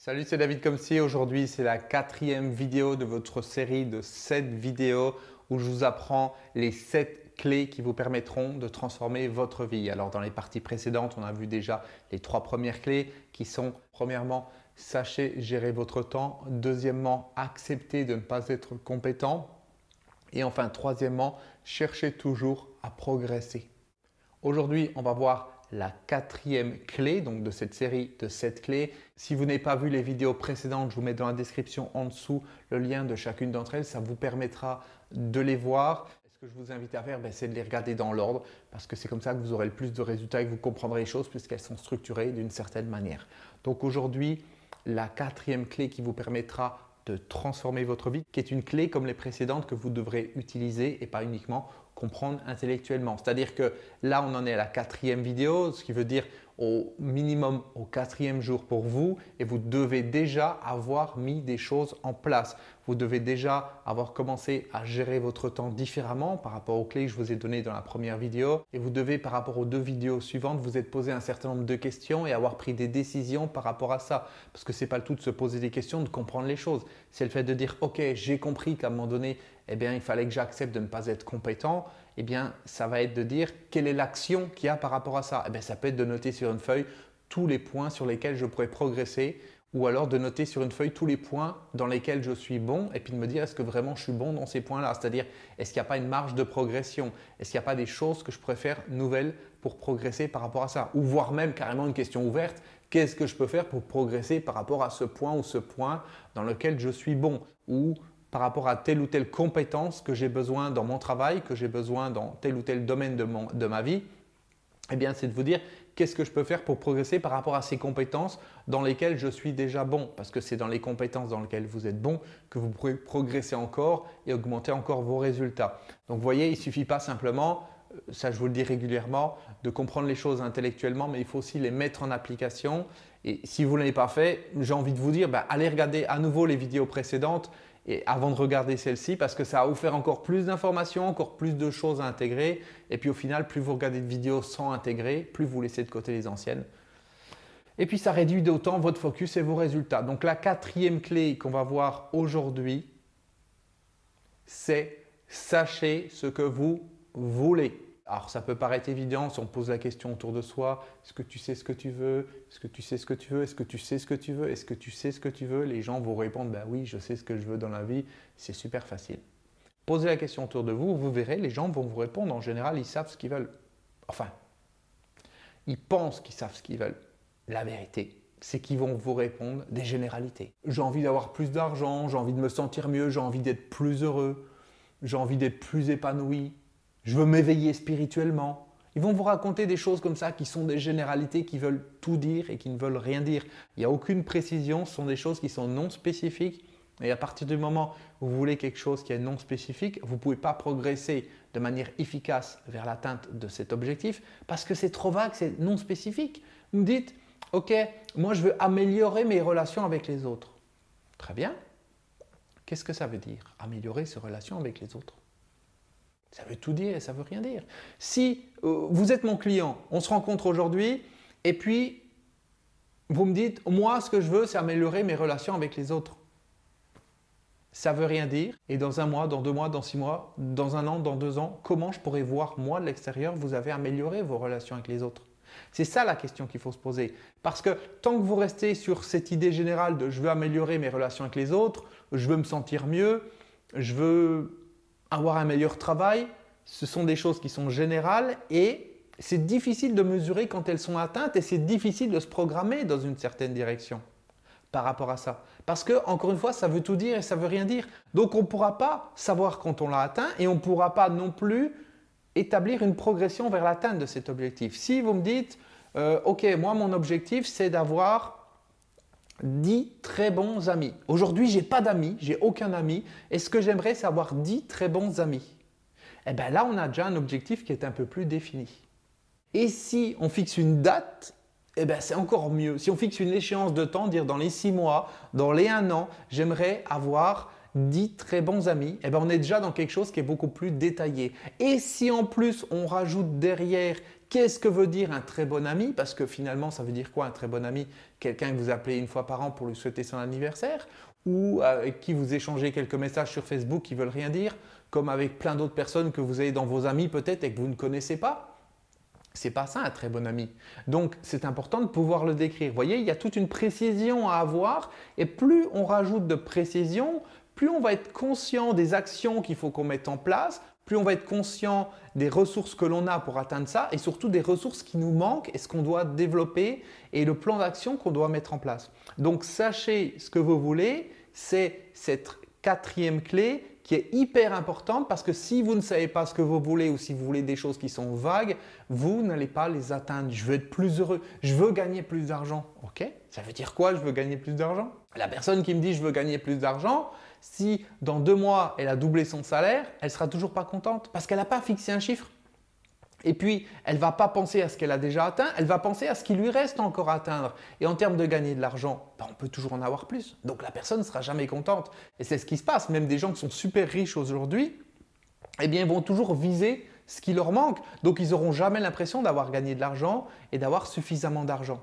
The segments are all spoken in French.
Salut, c'est David Comsi. Aujourd'hui, c'est la 4e vidéo de votre série de 7 vidéos où je vous apprends les 7 clés qui vous permettront de transformer votre vie. Alors, dans les parties précédentes, on a vu déjà les 3 premières clés qui sont, premièrement, sachez gérer votre temps. Deuxièmement, acceptez de ne pas être compétent. Et enfin, troisièmement, cherchez toujours à progresser. Aujourd'hui, on va voir la 4e clé donc de cette série de 7 clés. Si vous n'avez pas vu les vidéos précédentes, je vous mets dans la description en dessous le lien de chacune d'entre elles. Ça vous permettra de les voir. Ce que je vous invite à faire, c'est de les regarder dans l'ordre parce que c'est comme ça que vous aurez le plus de résultats et que vous comprendrez les choses puisqu'elles sont structurées d'une certaine manière. Donc aujourd'hui, la 4e clé qui vous permettra de transformer votre vie, qui est une clé comme les précédentes que vous devrez utiliser et pas uniquement comprendre intellectuellement. C'est-à-dire que là, on en est à la 4e vidéo, ce qui veut dire au minimum au 4e jour pour vous et vous devez déjà avoir mis des choses en place. Vous devez déjà avoir commencé à gérer votre temps différemment par rapport aux clés que je vous ai données dans la première vidéo et vous devez par rapport aux 2 vidéos suivantes vous être posé un certain nombre de questions et avoir pris des décisions par rapport à ça. Parce que ce n'est pas le tout de se poser des questions, de comprendre les choses. C'est le fait de dire « Ok, j'ai compris qu'à un moment donné, il fallait que j'accepte de ne pas être compétent ». Ça va être de dire quelle est l'action qu'il y a par rapport à ça. Ça peut être de noter sur une feuille tous les points sur lesquels je pourrais progresser ou alors de noter sur une feuille tous les points dans lesquels je suis bon et puis de me dire est-ce que vraiment je suis bon dans ces points-là. C'est-à-dire est-ce qu'il n'y a pas une marge de progression? Est-ce qu'il n'y a pas des choses que je pourrais faire nouvelles pour progresser par rapport à ça? Ou voire même carrément une question ouverte, qu'est-ce que je peux faire pour progresser par rapport à ce point ou ce point dans lequel je suis bon? Ou par rapport à telle ou telle compétence que j'ai besoin dans mon travail, que j'ai besoin dans tel ou tel domaine de ma vie, c'est de vous dire qu'est-ce que je peux faire pour progresser par rapport à ces compétences dans lesquelles je suis déjà bon. Parce que c'est dans les compétences dans lesquelles vous êtes bon que vous pourrez progresser encore et augmenter encore vos résultats. Donc vous voyez, il ne suffit pas simplement, ça je vous le dis régulièrement, de comprendre les choses intellectuellement, mais il faut aussi les mettre en application. Et si vous ne l'avez pas fait, j'ai envie de vous dire, allez regarder à nouveau les vidéos précédentes et avant de regarder celle-ci parce que ça va vous faire encore plus d'informations, encore plus de choses à intégrer. Et puis au final, plus vous regardez de vidéos sans intégrer, plus vous laissez de côté les anciennes. Et puis ça réduit d'autant votre focus et vos résultats. Donc la 4e clé qu'on va voir aujourd'hui, c'est sachez ce que vous voulez. Alors ça peut paraître évident si on pose la question autour de soi, est-ce que tu sais ce que tu veux? Est-ce que tu sais ce que tu veux? Est-ce que tu sais ce que tu veux? Est-ce que tu sais ce que tu veux? Les gens vont répondre, oui, je sais ce que je veux dans la vie, c'est super facile. Posez la question autour de vous, vous verrez, les gens vont vous répondre, en général, ils savent ce qu'ils veulent. Enfin, ils pensent qu'ils savent ce qu'ils veulent. La vérité, c'est qu'ils vont vous répondre des généralités. J'ai envie d'avoir plus d'argent, j'ai envie de me sentir mieux, j'ai envie d'être plus heureux, j'ai envie d'être plus épanoui. Je veux m'éveiller spirituellement. Ils vont vous raconter des choses comme ça qui sont des généralités qui veulent tout dire et qui ne veulent rien dire. Il n'y a aucune précision, ce sont des choses qui sont non spécifiques. Et à partir du moment où vous voulez quelque chose qui est non spécifique, vous ne pouvez pas progresser de manière efficace vers l'atteinte de cet objectif parce que c'est trop vague, c'est non spécifique. Vous me dites, ok, moi je veux améliorer mes relations avec les autres. Très bien. Qu'est-ce que ça veut dire, améliorer ses relations avec les autres? Ça veut tout dire et ça ne veut rien dire. Si vous êtes mon client, on se rencontre aujourd'hui et puis vous me dites, moi ce que je veux c'est améliorer mes relations avec les autres. Ça ne veut rien dire et dans 1 mois, dans 2 mois, dans 6 mois, dans 1 an, dans 2 ans, comment je pourrais voir moi de l'extérieur vous avez amélioré vos relations avec les autres? C'est ça la question qu'il faut se poser. Parce que tant que vous restez sur cette idée générale de je veux améliorer mes relations avec les autres, je veux me sentir mieux, je veux avoir un meilleur travail, ce sont des choses qui sont générales et c'est difficile de mesurer quand elles sont atteintes et c'est difficile de se programmer dans une certaine direction par rapport à ça. Parce que, encore une fois, ça veut tout dire et ça ne veut rien dire. Donc, on ne pourra pas savoir quand on l'a atteint et on ne pourra pas non plus établir une progression vers l'atteinte de cet objectif. Si vous me dites, ok, moi mon objectif c'est d'avoir 10 très bons amis. Aujourd'hui, je n'ai pas d'amis, j'ai aucun ami. Et ce que j'aimerais, c'est avoir 10 très bons amis. Là, on a déjà un objectif qui est un peu plus défini. Et si on fixe une date, c'est encore mieux. Si on fixe une échéance de temps, dire dans les 6 mois, dans les 1 an, j'aimerais avoir 10 très bons amis, on est déjà dans quelque chose qui est beaucoup plus détaillé. Et si en plus, on rajoute derrière Qu'est-ce que veut dire un très bon ami? Parce que finalement, ça veut dire quoi un très bon ami? Quelqu'un que vous appelez une fois par an pour lui souhaiter son anniversaire ou avec qui vous échangez quelques messages sur Facebook qui ne veulent rien dire, comme avec plein d'autres personnes que vous avez dans vos amis peut-être et que vous ne connaissez pas. C'est pas ça un très bon ami. Donc c'est important de pouvoir le décrire. Vous voyez, il y a toute une précision à avoir et plus on rajoute de précision, plus on va être conscient des actions qu'il faut qu'on mette en place, plus on va être conscient des ressources que l'on a pour atteindre ça et surtout des ressources qui nous manquent et ce qu'on doit développer et le plan d'action qu'on doit mettre en place. Donc sachez ce que vous voulez, c'est cette quatrième clé qui est hyper importante parce que si vous ne savez pas ce que vous voulez ou si vous voulez des choses qui sont vagues, vous n'allez pas les atteindre. Je veux être plus heureux, je veux gagner plus d'argent. Ok, ça veut dire quoi je veux gagner plus d'argent? La personne qui me dit je veux gagner plus d'argent, si dans 2 mois elle a doublé son salaire, elle ne sera toujours pas contente parce qu'elle n'a pas fixé un chiffre. Et puis, elle ne va pas penser à ce qu'elle a déjà atteint, elle va penser à ce qui lui reste encore à atteindre. Et en termes de gagner de l'argent, on peut toujours en avoir plus. Donc la personne ne sera jamais contente. Et c'est ce qui se passe. Même des gens qui sont super riches aujourd'hui, eh bien, ils vont toujours viser ce qui leur manque. Donc, ils n'auront jamais l'impression d'avoir gagné de l'argent et d'avoir suffisamment d'argent.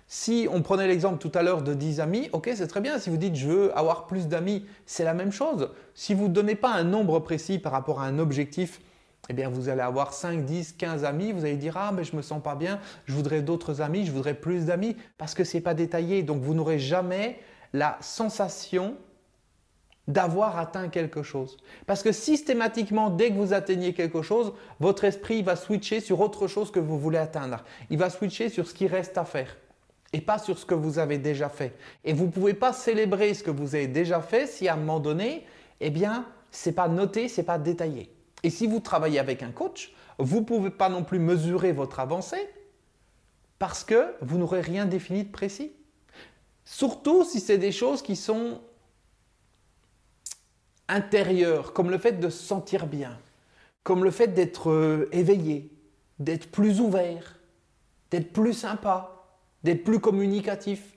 Si on prenait l'exemple tout à l'heure de 10 amis, ok, c'est très bien. Si vous dites je veux avoir plus d'amis, c'est la même chose. Si vous ne donnez pas un nombre précis par rapport à un objectif, eh bien, vous allez avoir 5, 10, 15 amis. Vous allez dire « Ah, mais je ne me sens pas bien, je voudrais d'autres amis, je voudrais plus d'amis. » Parce que ce n'est pas détaillé. Donc, vous n'aurez jamais la sensation d'avoir atteint quelque chose. Parce que systématiquement, dès que vous atteignez quelque chose, votre esprit va switcher sur autre chose que vous voulez atteindre. Il va switcher sur ce qui reste à faire et pas sur ce que vous avez déjà fait. Et vous ne pouvez pas célébrer ce que vous avez déjà fait si à un moment donné, eh bien, ce n'est pas noté, ce n'est pas détaillé. Et si vous travaillez avec un coach, vous ne pouvez pas non plus mesurer votre avancée parce que vous n'aurez rien défini de précis. Surtout si c'est des choses qui sont intérieures, comme le fait de se sentir bien, comme le fait d'être éveillé, d'être plus ouvert, d'être plus sympa, d'être plus communicatif.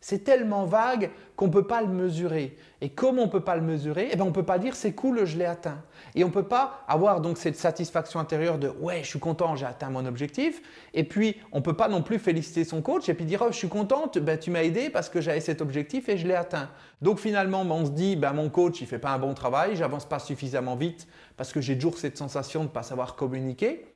C'est tellement vague qu'on ne peut pas le mesurer. Et comme on ne peut pas le mesurer, eh bien on ne peut pas dire c'est cool, je l'ai atteint. Et on ne peut pas avoir donc cette satisfaction intérieure de ouais, je suis content, j'ai atteint mon objectif. Et puis on ne peut pas non plus féliciter son coach et puis dire oh, je suis contente, ben, tu m'as aidé parce que j'avais cet objectif et je l'ai atteint. Donc finalement, on se dit ben, mon coach il ne fait pas un bon travail, j'avance pas suffisamment vite parce que j'ai toujours cette sensation de ne pas savoir communiquer.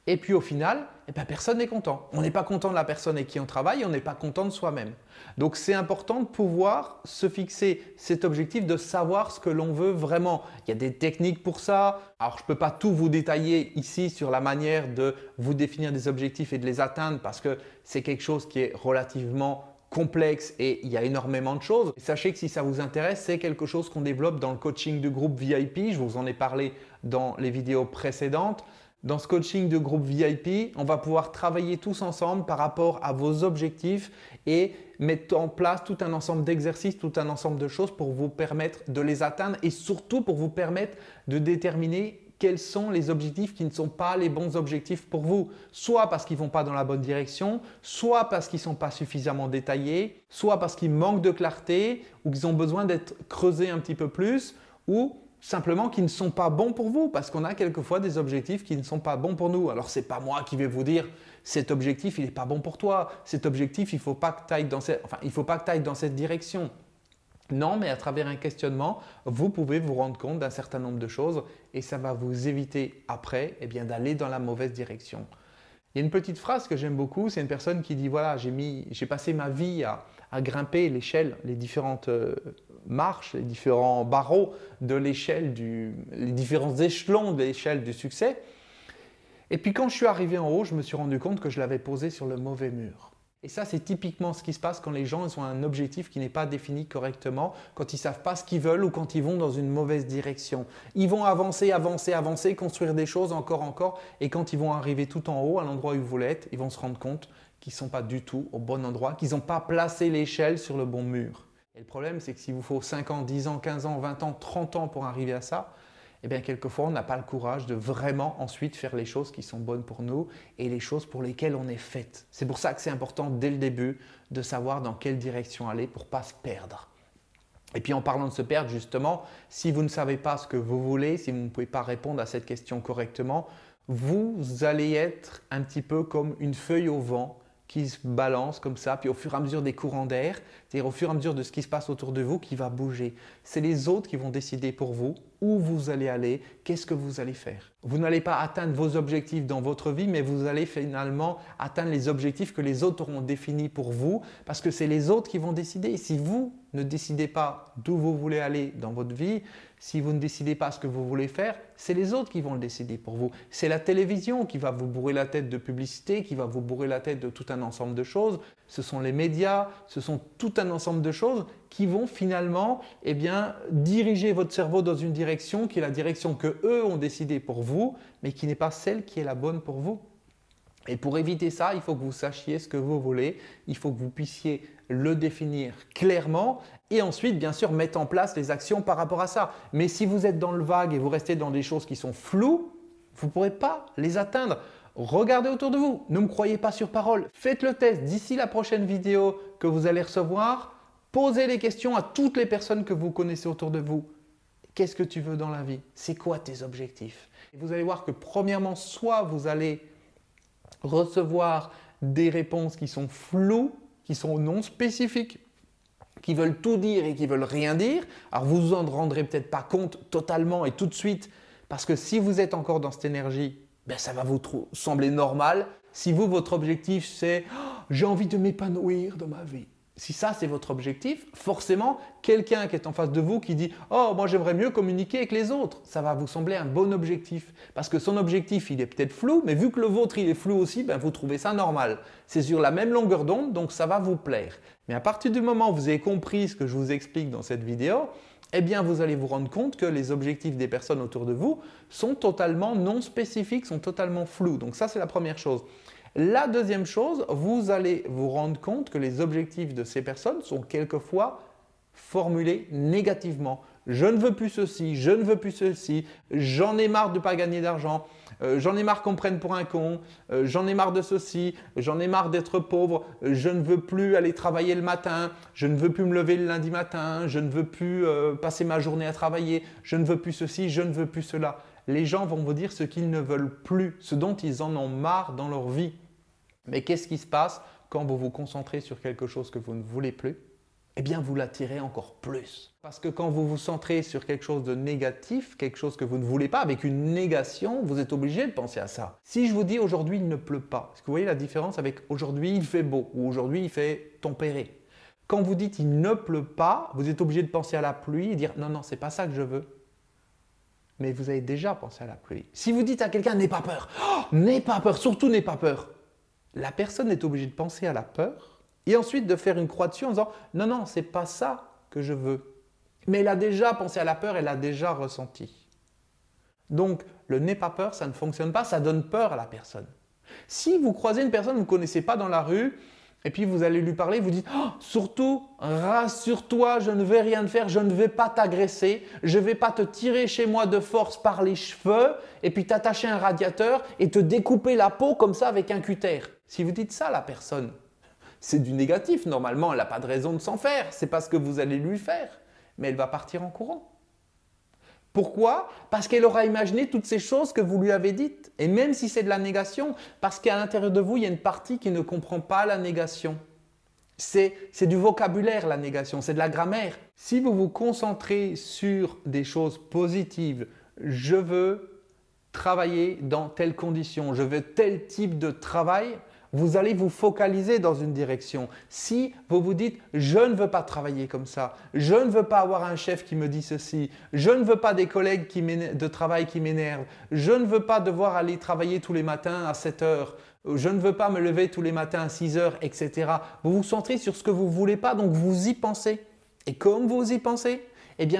Et puis au final, eh bien, personne n'est content. On n'est pas content de la personne avec qui on travaille, on n'est pas content de soi-même. Donc c'est important de pouvoir se fixer cet objectif, de savoir ce que l'on veut vraiment. Il y a des techniques pour ça. Alors je ne peux pas tout vous détailler ici sur la manière de vous définir des objectifs et de les atteindre parce que c'est quelque chose qui est relativement complexe et il y a énormément de choses. Sachez que si ça vous intéresse, c'est quelque chose qu'on développe dans le coaching du groupe VIP. Je vous en ai parlé dans les vidéos précédentes. Dans ce coaching de groupe VIP, on va pouvoir travailler tous ensemble par rapport à vos objectifs et mettre en place tout un ensemble d'exercices, tout un ensemble de choses pour vous permettre de les atteindre et surtout pour vous permettre de déterminer quels sont les objectifs qui ne sont pas les bons objectifs pour vous. Soit parce qu'ils ne vont pas dans la bonne direction, soit parce qu'ils ne sont pas suffisamment détaillés, soit parce qu'ils manquent de clarté ou qu'ils ont besoin d'être creusés un petit peu plus ou simplement qui ne sont pas bons pour vous parce qu'on a quelquefois des objectifs qui ne sont pas bons pour nous. Alors, ce n'est pas moi qui vais vous dire cet objectif, il n'est pas bon pour toi. Cet objectif, il ne faut pas que tu ailles dans cette direction. Non, mais à travers un questionnement, vous pouvez vous rendre compte d'un certain nombre de choses et ça va vous éviter après d'aller dans la mauvaise direction. Il y a une petite phrase que j'aime beaucoup, c'est une personne qui dit voilà, j'ai passé ma vie à grimper l'échelle, les différentes marches, les différents barreaux de l'échelle, les différents échelons de l'échelle du succès. Et puis quand je suis arrivé en haut, je me suis rendu compte que je l'avais posé sur le mauvais mur. Et ça, c'est typiquement ce qui se passe quand les gens ont un objectif qui n'est pas défini correctement, quand ils ne savent pas ce qu'ils veulent ou quand ils vont dans une mauvaise direction. Ils vont avancer, avancer, avancer, construire des choses encore, et quand ils vont arriver tout en haut, à l'endroit où ils voulaient être, ils vont se rendre compte qu'ils ne sont pas du tout au bon endroit, qu'ils n'ont pas placé l'échelle sur le bon mur. Et le problème, c'est que s'il vous faut 5 ans, 10 ans, 15 ans, 20 ans, 30 ans pour arriver à ça, eh bien, quelquefois, on n'a pas le courage de vraiment ensuite faire les choses qui sont bonnes pour nous et les choses pour lesquelles on est fait. C'est pour ça que c'est important dès le début de savoir dans quelle direction aller pour ne pas se perdre. Et puis en parlant de se perdre, justement, si vous ne savez pas ce que vous voulez, si vous ne pouvez pas répondre à cette question correctement, Vous allez être un petit peu comme une feuille au vent qui se balance comme ça, puis au fur et à mesure des courants d'air, c'est-à-dire au fur et à mesure de ce qui se passe autour de vous, qui va bouger. C'est les autres qui vont décider pour vous où vous allez aller, qu'est-ce que vous allez faire. Vous n'allez pas atteindre vos objectifs dans votre vie, mais vous allez finalement atteindre les objectifs que les autres auront définis pour vous, parce que c'est les autres qui vont décider. Si vous ne décidez pas d'où vous voulez aller dans votre vie, si vous ne décidez pas ce que vous voulez faire, c'est les autres qui vont le décider pour vous. C'est la télévision qui va vous bourrer la tête de publicité, qui va vous bourrer la tête de tout un ensemble de choses. Ce sont les médias, ce sont tout un ensemble de choses qui vont finalement diriger votre cerveau dans une direction qui est la direction que eux ont décidée pour vous, mais qui n'est pas celle qui est la bonne pour vous. Et pour éviter ça, il faut que vous sachiez ce que vous voulez, il faut que vous puissiez le définir clairement et ensuite, bien sûr, mettre en place les actions par rapport à ça. Mais si vous êtes dans le vague et vous restez dans des choses qui sont floues, vous ne pourrez pas les atteindre. Regardez autour de vous, ne me croyez pas sur parole. Faites le test d'ici la prochaine vidéo que vous allez recevoir. Posez les questions à toutes les personnes que vous connaissez autour de vous. Qu'est-ce que tu veux dans la vie? C'est quoi tes objectifs? Et vous allez voir que premièrement, soit vous allez recevoir des réponses qui sont floues, qui sont non spécifiques, qui veulent tout dire et qui veulent rien dire. Alors vous vous en rendrez peut-être pas compte totalement et tout de suite, parce que si vous êtes encore dans cette énergie, ça va vous sembler normal. Si vous, votre objectif, c'est « j'ai envie de m'épanouir dans ma vie ». Si ça, c'est votre objectif, forcément, quelqu'un qui est en face de vous qui dit « oh, moi j'aimerais mieux communiquer avec les autres », ça va vous sembler un bon objectif. Parce que son objectif, il est peut-être flou, mais vu que le vôtre, il est flou aussi, vous trouvez ça normal. C'est sur la même longueur d'onde, donc ça va vous plaire. Mais à partir du moment où vous avez compris ce que je vous explique dans cette vidéo, vous allez vous rendre compte que les objectifs des personnes autour de vous sont totalement non spécifiques, sont totalement flous. Donc ça, c'est la première chose. La deuxième chose, vous allez vous rendre compte que les objectifs de ces personnes sont quelquefois formulés négativement. Je ne veux plus ceci, je ne veux plus ceci, j'en ai marre de ne pas gagner d'argent, j'en ai marre qu'on me prenne pour un con, j'en ai marre de ceci, j'en ai marre d'être pauvre, je ne veux plus aller travailler le matin, je ne veux plus me lever le lundi matin, je ne veux plus passer ma journée à travailler, je ne veux plus ceci, je ne veux plus cela. Les gens vont vous dire ce qu'ils ne veulent plus, ce dont ils en ont marre dans leur vie. Mais qu'est-ce qui se passe quand vous vous concentrez sur quelque chose que vous ne voulez plus? Vous l'attirez encore plus. Parce que quand vous vous centrez sur quelque chose de négatif, quelque chose que vous ne voulez pas, avec une négation, vous êtes obligé de penser à ça. Si je vous dis aujourd'hui il ne pleut pas, est-ce que vous voyez la différence avec aujourd'hui il fait beau ou aujourd'hui il fait tempéré? Quand vous dites il ne pleut pas, vous êtes obligé de penser à la pluie et dire non, non, c'est pas ça que je veux. Mais vous avez déjà pensé à la pluie. Si vous dites à quelqu'un n'aie pas peur, n'aie pas peur, surtout n'aie pas peur. La personne est obligée de penser à la peur et ensuite de faire une croix dessus en disant « Non, non, ce n'est pas ça que je veux ». Mais elle a déjà pensé à la peur, elle l'a déjà ressenti. Donc, le « n'aie pas peur », ça ne fonctionne pas, ça donne peur à la personne. Si vous croisez une personne que vous ne connaissez pas dans la rue et puis vous allez lui parler, vous dites oh, « Surtout, rassure-toi, je ne vais rien te faire, je ne vais pas t'agresser, je ne vais pas te tirer chez moi de force par les cheveux et puis t'attacher un radiateur et te découper la peau comme ça avec un cutter. » Si vous dites ça à la personne, c'est du négatif. Normalement, elle n'a pas de raison de s'en faire. C'est pas ce que vous allez lui faire. Mais elle va partir en courant. Pourquoi? Parce qu'elle aura imaginé toutes ces choses que vous lui avez dites. Et même si c'est de la négation, parce qu'à l'intérieur de vous, il y a une partie qui ne comprend pas la négation. C'est du vocabulaire la négation, c'est de la grammaire. Si vous vous concentrez sur des choses positives, je veux travailler dans telles conditions, je veux tel type de travail, vous allez vous focaliser dans une direction. Si vous vous dites « je ne veux pas travailler comme ça, je ne veux pas avoir un chef qui me dit ceci, je ne veux pas des collègues de travail qui m'énervent, je ne veux pas devoir aller travailler tous les matins à 7 heures, je ne veux pas me lever tous les matins à 6 heures, etc. » Vous vous centrez sur ce que vous ne voulez pas, donc vous y pensez. Et comme vous y pensez,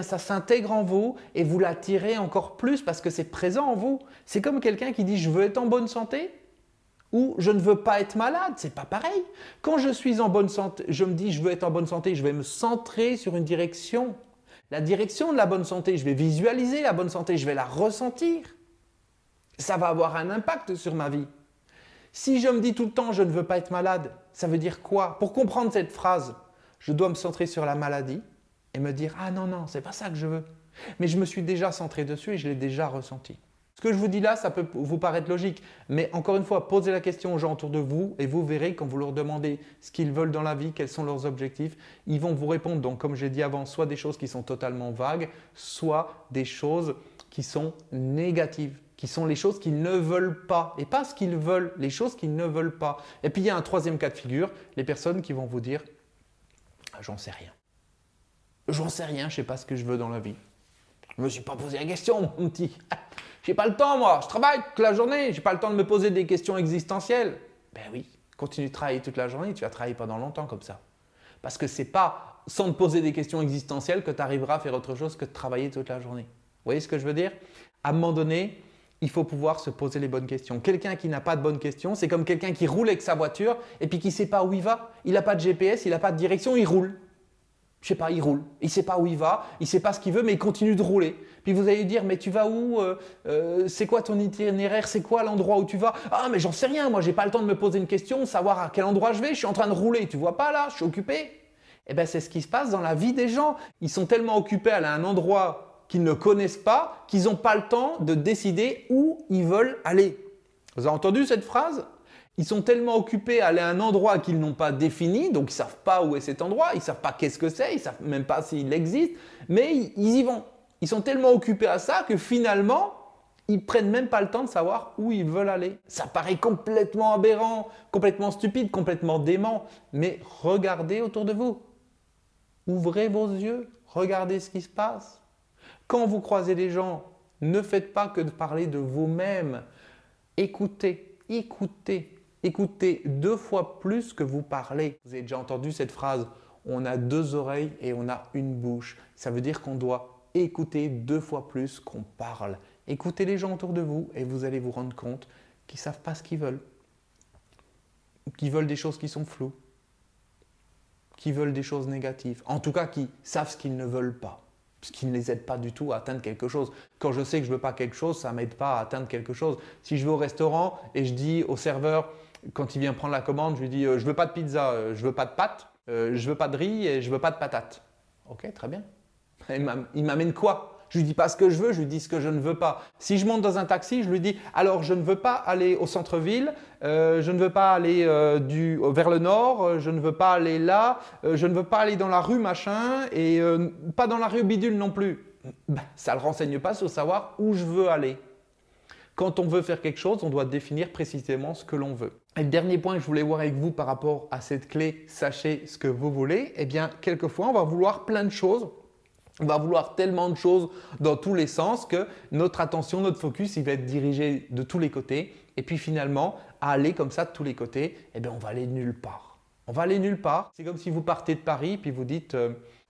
ça s'intègre en vous et vous l'attirez encore plus parce que c'est présent en vous. C'est comme quelqu'un qui dit « je veux être en bonne santé ». Ou je ne veux pas être malade, c'est pas pareil. Quand je suis en bonne santé, je me dis je veux être en bonne santé, je vais me centrer sur une direction. La direction de la bonne santé, je vais visualiser la bonne santé, je vais la ressentir. Ça va avoir un impact sur ma vie. Si je me dis tout le temps je ne veux pas être malade, ça veut dire quoi? Pour comprendre cette phrase, je dois me centrer sur la maladie et me dire ah non, non, c'est pas ça que je veux. Mais je me suis déjà centré dessus et je l'ai déjà ressenti. Ce que je vous dis là, ça peut vous paraître logique, mais encore une fois, posez la question aux gens autour de vous et vous verrez quand vous leur demandez ce qu'ils veulent dans la vie, quels sont leurs objectifs, ils vont vous répondre. Donc comme j'ai dit avant, soit des choses qui sont totalement vagues, soit des choses qui sont négatives, qui sont les choses qu'ils ne veulent pas et pas ce qu'ils veulent, les choses qu'ils ne veulent pas. Et puis il y a un troisième cas de figure, les personnes qui vont vous dire « j'en sais rien. J'en sais rien, je ne sais pas ce que je veux dans la vie. Je ne me suis pas posé la question, mon petit. J'ai pas le temps, moi. Je travaille toute la journée. J'ai pas le temps de me poser des questions existentielles. » Ben oui, continue de travailler toute la journée. Tu vas travailler pendant longtemps comme ça. Parce que ce n'est pas sans te poser des questions existentielles que tu arriveras à faire autre chose que de travailler toute la journée. Vous voyez ce que je veux dire? À un moment donné, il faut pouvoir se poser les bonnes questions. Quelqu'un qui n'a pas de bonnes questions, c'est comme quelqu'un qui roule avec sa voiture et puis qui ne sait pas où il va. Il n'a pas de GPS, il n'a pas de direction, il roule. Je sais pas, il roule. Il ne sait pas où il va, il ne sait pas ce qu'il veut, mais il continue de rouler. Puis vous allez lui dire, mais tu vas où? C'est quoi ton itinéraire? C'est quoi l'endroit où tu vas? Ah, mais j'en sais rien, moi, j'ai pas le temps de me poser une question, savoir à quel endroit je vais, je suis en train de rouler. Tu vois pas là, je suis occupé. Eh bien, c'est ce qui se passe dans la vie des gens. Ils sont tellement occupés à aller à un endroit qu'ils ne connaissent pas, qu'ils n'ont pas le temps de décider où ils veulent aller. Vous avez entendu cette phrase? Ils sont tellement occupés à aller à un endroit qu'ils n'ont pas défini, donc ils ne savent pas où est cet endroit, ils ne savent pas qu'est-ce que c'est, ils ne savent même pas s'il existe, mais ils y vont. Ils sont tellement occupés à ça que finalement, ils ne prennent même pas le temps de savoir où ils veulent aller. Ça paraît complètement aberrant, complètement stupide, complètement dément, mais regardez autour de vous. Ouvrez vos yeux, regardez ce qui se passe. Quand vous croisez des gens, ne faites pas que de parler de vous-même. Écoutez, écoutez. Écoutez 2 fois plus que vous parlez. Vous avez déjà entendu cette phrase, on a 2 oreilles et on a une bouche. Ça veut dire qu'on doit écouter 2 fois plus qu'on parle. Écoutez les gens autour de vous et vous allez vous rendre compte qu'ils ne savent pas ce qu'ils veulent. Qu'ils veulent des choses qui sont floues. Qu'ils veulent des choses négatives. En tout cas, qui savent ce qu'ils ne veulent pas. Ce qui ne les aide pas du tout à atteindre quelque chose. Quand je sais que je ne veux pas quelque chose, ça ne m'aide pas à atteindre quelque chose. Si je vais au restaurant et je dis au serveur, quand il vient prendre la commande, je lui dis je ne veux pas de pizza, je ne veux pas de pâtes, je ne veux pas de riz et je ne veux pas de patates. Ok, très bien. Il m'amène quoi? Je lui dis pas ce que je veux, je lui dis ce que je ne veux pas. Si je monte dans un taxi, je lui dis alors je ne veux pas aller au centre-ville, je ne veux pas aller vers le nord, je ne veux pas aller là, je ne veux pas aller dans la rue machin et pas dans la rue bidule non plus. Ben, ça ne le renseigne pas sur savoir où je veux aller. Quand on veut faire quelque chose, on doit définir précisément ce que l'on veut. Et le dernier point que je voulais voir avec vous par rapport à cette clé, sachez ce que vous voulez, eh bien quelquefois on va vouloir plein de choses. On va vouloir tellement de choses dans tous les sens que notre attention, notre focus, il va être dirigé de tous les côtés. Et puis finalement, à aller comme ça de tous les côtés, eh bien, on va aller nulle part. On va aller nulle part. C'est comme si vous partez de Paris puis vous dites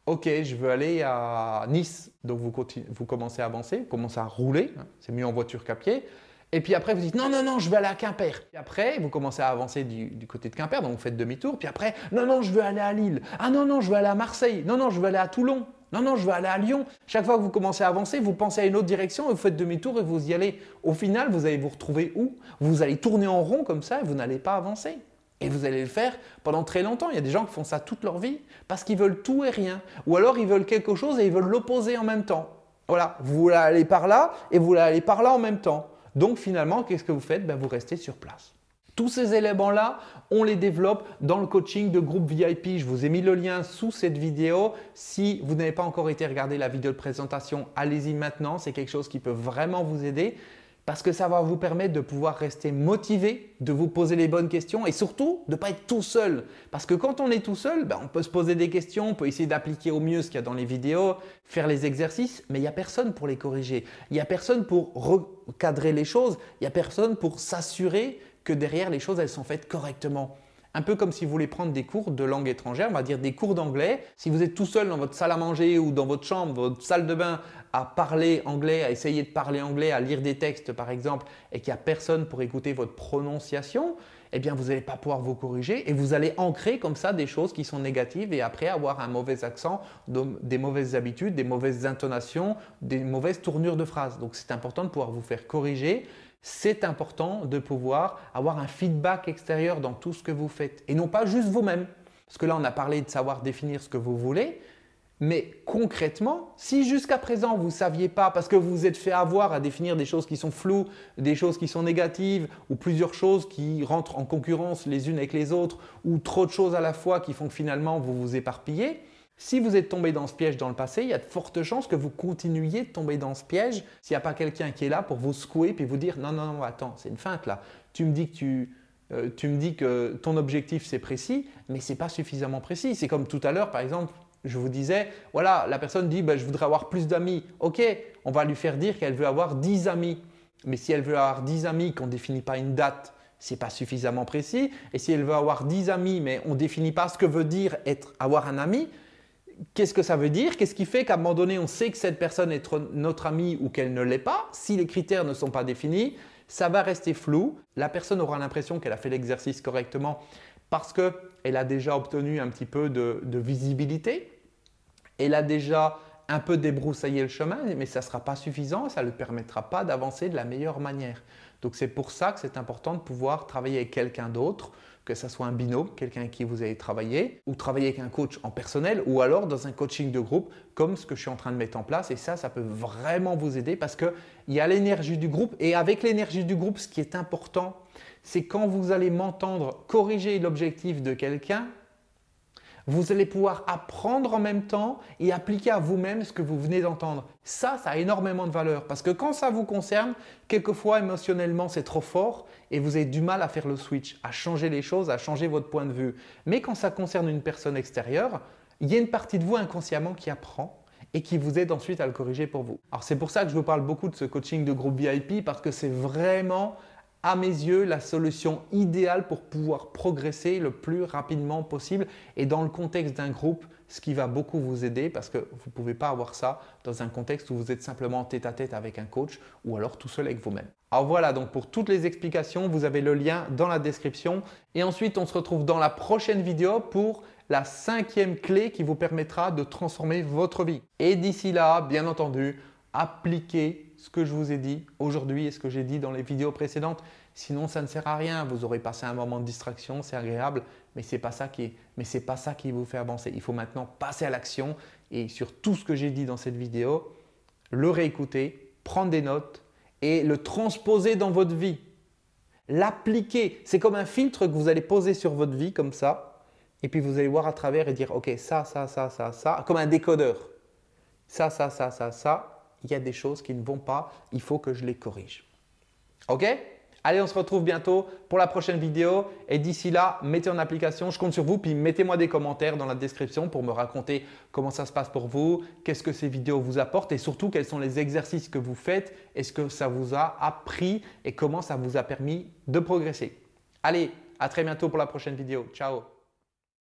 ok, je veux aller à Nice. Donc vous commencez à avancer, vous commencez à rouler. C'est mieux en voiture qu'à pied. Et puis après, vous dites non, non, non, je veux aller à Quimper. Puis après, vous commencez à avancer du côté de Quimper, donc vous faites demi-tour. Puis après, non, non, je veux aller à Lille. Ah non, non, je veux aller à Marseille. Non, non, je veux aller à Toulon. Non, non, je veux aller à Lyon. Chaque fois que vous commencez à avancer, vous pensez à une autre direction et vous faites demi-tour et vous y allez. Au final, vous allez vous retrouver où? Vous allez tourner en rond comme ça et vous n'allez pas avancer. Et vous allez le faire pendant très longtemps. Il y a des gens qui font ça toute leur vie parce qu'ils veulent tout et rien. Ou alors, ils veulent quelque chose et ils veulent l'opposer en même temps. Voilà, vous voulez aller par là et vous voulez aller par là en même temps. Donc finalement, qu'est-ce que vous faites? Ben, vous restez sur place. Tous ces éléments-là, on les développe dans le coaching de groupe VIP. Je vous ai mis le lien sous cette vidéo. Si vous n'avez pas encore été regarder la vidéo de présentation, allez-y maintenant. C'est quelque chose qui peut vraiment vous aider parce que ça va vous permettre de pouvoir rester motivé, de vous poser les bonnes questions et surtout de ne pas être tout seul. Parce que quand on est tout seul, ben, on peut se poser des questions, on peut essayer d'appliquer au mieux ce qu'il y a dans les vidéos, faire les exercices, mais il n'y a personne pour les corriger. Il n'y a personne pour recadrer les choses, il n'y a personne pour s'assurer que derrière les choses elles sont faites correctement. Un peu comme si vous voulez prendre des cours de langue étrangère, on va dire des cours d'anglais. Si vous êtes tout seul dans votre salle à manger ou dans votre chambre, votre salle de bain à parler anglais, à essayer de parler anglais, à lire des textes par exemple, et qu'il n'y a personne pour écouter votre prononciation, eh bien vous n'allez pas pouvoir vous corriger et vous allez ancrer comme ça des choses qui sont négatives et après avoir un mauvais accent, des mauvaises habitudes, des mauvaises intonations, des mauvaises tournures de phrases. Donc c'est important de pouvoir vous faire corriger. C'est important de pouvoir avoir un feedback extérieur dans tout ce que vous faites et non pas juste vous-même. Parce que là, on a parlé de savoir définir ce que vous voulez, Mais concrètement, si jusqu'à présent vous ne saviez pas parce que vous vous êtes fait avoir à définir des choses qui sont floues, des choses qui sont négatives ou plusieurs choses qui rentrent en concurrence les unes avec les autres ou trop de choses à la fois qui font que finalement vous vous éparpillez, si vous êtes tombé dans ce piège dans le passé, il y a de fortes chances que vous continuiez de tomber dans ce piège s'il n'y a pas quelqu'un qui est là pour vous secouer et vous dire non, non, non, attends, c'est une feinte là. Tu me dis que ton objectif c'est précis, mais ce n'est pas suffisamment précis. C'est comme tout à l'heure, par exemple, je vous disais, voilà, la personne dit je voudrais avoir plus d'amis. Ok, on va lui faire dire qu'elle veut avoir 10 amis. Mais si elle veut avoir 10 amis, qu'on ne définit pas une date, ce n'est pas suffisamment précis. Et si elle veut avoir 10 amis, mais on ne définit pas ce que veut dire avoir un ami, qu'est-ce que ça veut dire? Qu'est-ce qui fait qu'à un moment donné, on sait que cette personne est notre amie ou qu'elle ne l'est pas? Si les critères ne sont pas définis, ça va rester flou. La personne aura l'impression qu'elle a fait l'exercice correctement parce qu'elle a déjà obtenu un petit peu de visibilité. Elle a déjà un peu débroussaillé le chemin, mais ça ne sera pas suffisant et ça ne lui permettra pas d'avancer de la meilleure manière. Donc c'est pour ça que c'est important de pouvoir travailler avec quelqu'un d'autre, que ce soit un binôme, quelqu'un avec qui vous allez travailler, ou travailler avec un coach en personnel, ou alors dans un coaching de groupe, comme ce que je suis en train de mettre en place. Et ça peut vraiment vous aider parce qu'il y a l'énergie du groupe. Et avec l'énergie du groupe, ce qui est important, c'est quand vous allez m'entendre corriger l'objectif de quelqu'un, vous allez pouvoir apprendre en même temps et appliquer à vous-même ce que vous venez d'entendre. Ça a énormément de valeur parce que quand ça vous concerne, quelquefois émotionnellement c'est trop fort et vous avez du mal à faire le switch, à changer les choses, à changer votre point de vue. Mais quand ça concerne une personne extérieure, il y a une partie de vous inconsciemment qui apprend et qui vous aide ensuite à le corriger pour vous. Alors c'est pour ça que je vous parle beaucoup de ce coaching de groupe VIP parce que c'est vraiment à mes yeux, la solution idéale pour pouvoir progresser le plus rapidement possible et dans le contexte d'un groupe, ce qui va beaucoup vous aider parce que vous ne pouvez pas avoir ça dans un contexte où vous êtes simplement tête à tête avec un coach ou alors tout seul avec vous-même. Alors voilà, donc pour toutes les explications, vous avez le lien dans la description et ensuite on se retrouve dans la prochaine vidéo pour la 5e clé qui vous permettra de transformer votre vie. Et d'ici là, bien entendu, appliquez ce que je vous ai dit aujourd'hui et ce que j'ai dit dans les vidéos précédentes. Sinon, ça ne sert à rien. Vous aurez passé un moment de distraction, c'est agréable, mais ce n'est pas ça qui vous fait avancer. Il faut maintenant passer à l'action et sur tout ce que j'ai dit dans cette vidéo, le réécouter, prendre des notes et le transposer dans votre vie. L'appliquer. C'est comme un filtre que vous allez poser sur votre vie comme ça et puis vous allez voir à travers et dire « Ok, ça, comme un décodeur. Ça. Il y a des choses qui ne vont pas, il faut que je les corrige. Ok? Allez, on se retrouve bientôt pour la prochaine vidéo et d'ici là, mettez en application, je compte sur vous, puis mettez-moi des commentaires dans la description pour me raconter comment ça se passe pour vous, qu'est-ce que ces vidéos vous apportent et surtout quels sont les exercices que vous faites, est-ce que ça vous a appris et comment ça vous a permis de progresser. Allez, à très bientôt pour la prochaine vidéo. Ciao!